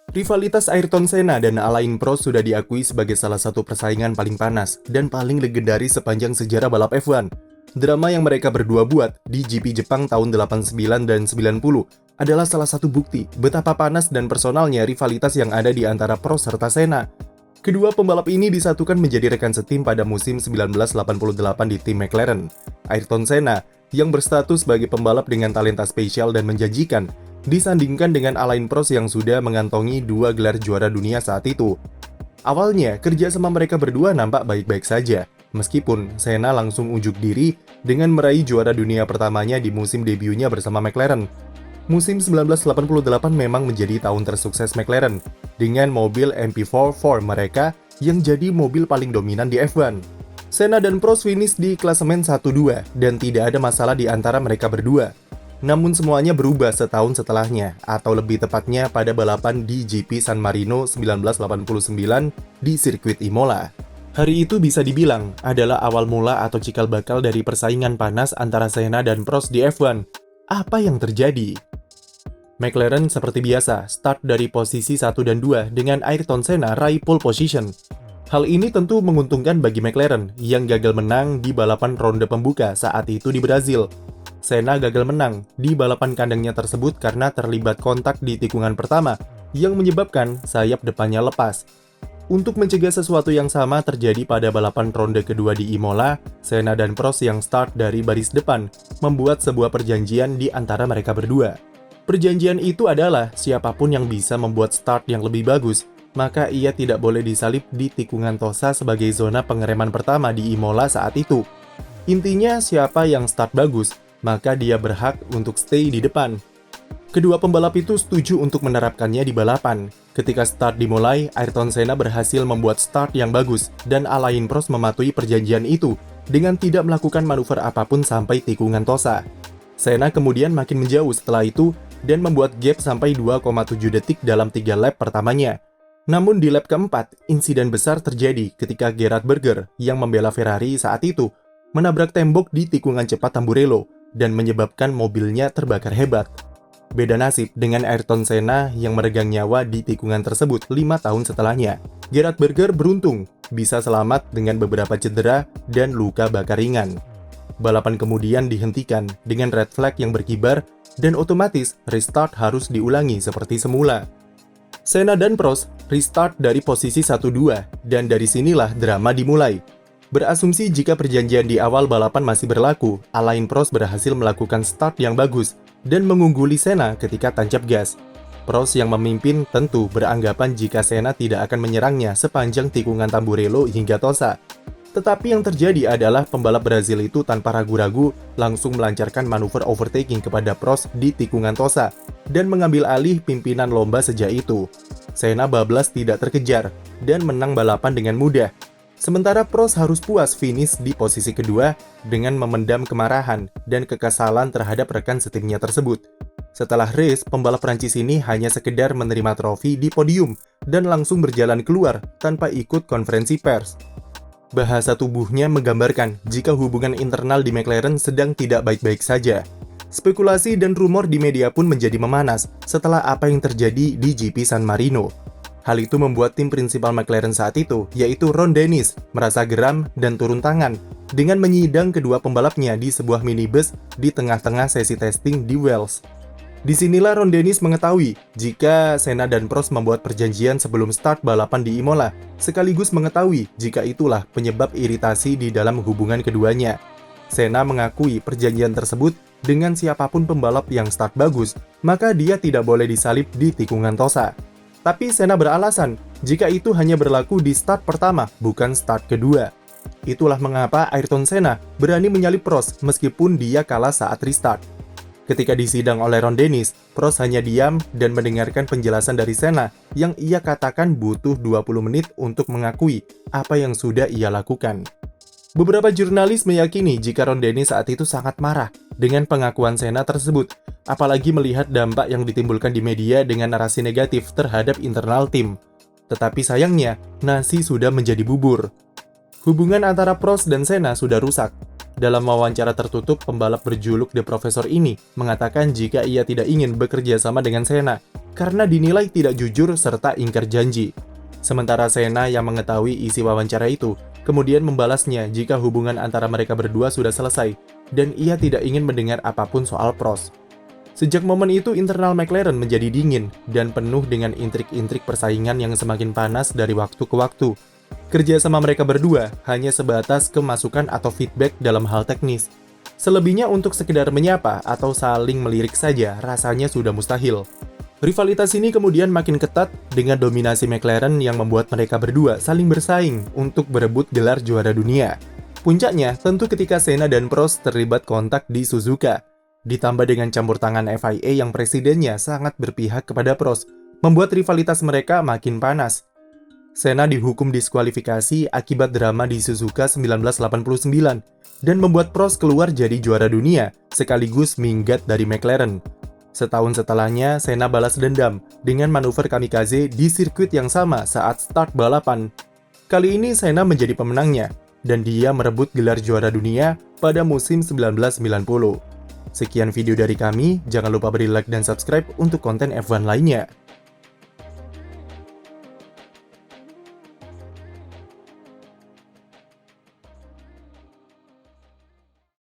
Rivalitas Ayrton Senna dan Alain Prost sudah diakui sebagai salah satu persaingan paling panas dan paling legendaris sepanjang sejarah balap F1. Drama yang mereka berdua buat di GP Jepang tahun 89 dan 90 adalah salah satu bukti betapa panas dan personalnya rivalitas yang ada di antara Prost serta Senna. Kedua pembalap ini disatukan menjadi rekan setim pada musim 1988 di tim McLaren. Ayrton Senna, yang berstatus sebagai pembalap dengan talenta spesial dan menjanjikan, disandingkan dengan Alain Prost yang sudah mengantongi 2 gelar juara dunia saat itu. Awalnya, kerja sama mereka berdua nampak baik-baik saja, meskipun Senna langsung unjuk diri dengan meraih juara dunia pertamanya di musim debutnya bersama McLaren. Musim 1988 memang menjadi tahun tersukses McLaren, dengan mobil MP4 mereka yang jadi mobil paling dominan di F1. Senna dan Prost finish di klasemen 1-2 dan tidak ada masalah di antara mereka berdua. Namun semuanya berubah setahun setelahnya, atau lebih tepatnya pada balapan di GP San Marino 1989 di sirkuit Imola. Hari itu bisa dibilang adalah awal mula atau cikal bakal dari persaingan panas antara Senna dan Prost di F1. Apa yang terjadi? McLaren seperti biasa, start dari posisi 1 dan 2 dengan Ayrton Senna raih pole position. Hal ini tentu menguntungkan bagi McLaren yang gagal menang di balapan ronde pembuka saat itu di Brazil. Senna gagal menang di balapan kandangnya tersebut karena terlibat kontak di tikungan pertama yang menyebabkan sayap depannya lepas. Untuk mencegah sesuatu yang sama terjadi pada balapan ronde kedua di Imola, Senna dan Prost yang start dari baris depan membuat sebuah perjanjian di antara mereka berdua. Perjanjian itu adalah siapapun yang bisa membuat start yang lebih bagus, maka ia tidak boleh disalip di tikungan Tosa sebagai zona pengereman pertama di Imola saat itu. Intinya siapa yang start bagus, maka dia berhak untuk stay di depan. Kedua pembalap itu setuju untuk menerapkannya di balapan. Ketika start dimulai, Ayrton Senna berhasil membuat start yang bagus dan Alain Prost mematuhi perjanjian itu dengan tidak melakukan manuver apapun sampai tikungan Tosa. Senna kemudian makin menjauh setelah itu dan membuat gap sampai 2,7 detik dalam 3 lap pertamanya. Namun di lap keempat, insiden besar terjadi ketika Gerhard Berger yang membela Ferrari saat itu menabrak tembok di tikungan cepat Tamburello dan menyebabkan mobilnya terbakar hebat. Beda nasib dengan Ayrton Senna yang meregang nyawa di tikungan tersebut 5 tahun setelahnya. Gerhard Berger beruntung bisa selamat dengan beberapa cedera dan luka bakar ringan. Balapan kemudian dihentikan dengan red flag yang berkibar dan otomatis restart harus diulangi seperti semula. Senna dan Prost restart dari posisi 1-2 dan dari sinilah drama dimulai. Berasumsi jika perjanjian di awal balapan masih berlaku, Alain Prost berhasil melakukan start yang bagus dan mengungguli Senna ketika tancap gas. Prost yang memimpin tentu beranggapan jika Senna tidak akan menyerangnya sepanjang tikungan Tamburello hingga Tosa. Tetapi yang terjadi adalah pembalap Brazil itu tanpa ragu-ragu langsung melancarkan manuver overtaking kepada Prost di tikungan Tosa dan mengambil alih pimpinan lomba sejak itu. Senna bablas tidak terkejar dan menang balapan dengan mudah. Sementara Prost harus puas finish di posisi kedua dengan memendam kemarahan dan kekesalan terhadap rekan setimnya tersebut. Setelah race, pembalap Prancis ini hanya sekedar menerima trofi di podium dan langsung berjalan keluar tanpa ikut konferensi pers. Bahasa tubuhnya menggambarkan jika hubungan internal di McLaren sedang tidak baik-baik saja. Spekulasi dan rumor di media pun menjadi memanas setelah apa yang terjadi di GP San Marino. Hal itu membuat tim prinsipal McLaren saat itu, yaitu Ron Dennis, merasa geram dan turun tangan dengan menyidang kedua pembalapnya di sebuah minibus di tengah-tengah sesi testing di Wales. Disinilah Ron Dennis mengetahui jika Senna dan Prost membuat perjanjian sebelum start balapan di Imola, sekaligus mengetahui jika itulah penyebab iritasi di dalam hubungan keduanya. Senna mengakui perjanjian tersebut dengan siapapun pembalap yang start bagus, maka dia tidak boleh disalip di tikungan Tosa. Tapi Senna beralasan jika itu hanya berlaku di start pertama, bukan start kedua. Itulah mengapa Ayrton Senna berani menyalip Prost meskipun dia kalah saat restart. Ketika disidang oleh Ron Dennis, Prost hanya diam dan mendengarkan penjelasan dari Senna yang ia katakan butuh 20 menit untuk mengakui apa yang sudah ia lakukan. Beberapa jurnalis meyakini jika Ron Dennis saat itu sangat marah dengan pengakuan Senna tersebut, apalagi melihat dampak yang ditimbulkan di media dengan narasi negatif terhadap internal tim. Tetapi sayangnya, nasi sudah menjadi bubur. Hubungan antara Prost dan Senna sudah rusak. Dalam wawancara tertutup, pembalap berjuluk The Professor ini mengatakan jika ia tidak ingin bekerja sama dengan Senna karena dinilai tidak jujur serta ingkar janji. Sementara Senna yang mengetahui isi wawancara itu, kemudian membalasnya jika hubungan antara mereka berdua sudah selesai dan ia tidak ingin mendengar apapun soal Prost. Sejak momen itu, internal McLaren menjadi dingin dan penuh dengan intrik-intrik persaingan yang semakin panas dari waktu ke waktu. Kerja sama mereka berdua hanya sebatas kemasukan atau feedback dalam hal teknis. Selebihnya untuk sekedar menyapa atau saling melirik saja rasanya sudah mustahil. Rivalitas ini kemudian makin ketat dengan dominasi McLaren yang membuat mereka berdua saling bersaing untuk berebut gelar juara dunia. Puncaknya tentu ketika Senna dan Prost terlibat kontak di Suzuka. Ditambah dengan campur tangan FIA yang presidennya sangat berpihak kepada Prost, membuat rivalitas mereka makin panas. Senna dihukum diskualifikasi akibat drama di Suzuka 1989 dan membuat Prost keluar jadi juara dunia sekaligus minggat dari McLaren. Setahun setelahnya, Senna balas dendam dengan manuver kamikaze di sirkuit yang sama saat start balapan. Kali ini Senna menjadi pemenangnya dan dia merebut gelar juara dunia pada musim 1990. Sekian video dari kami, jangan lupa beri like dan subscribe untuk konten F1 lainnya.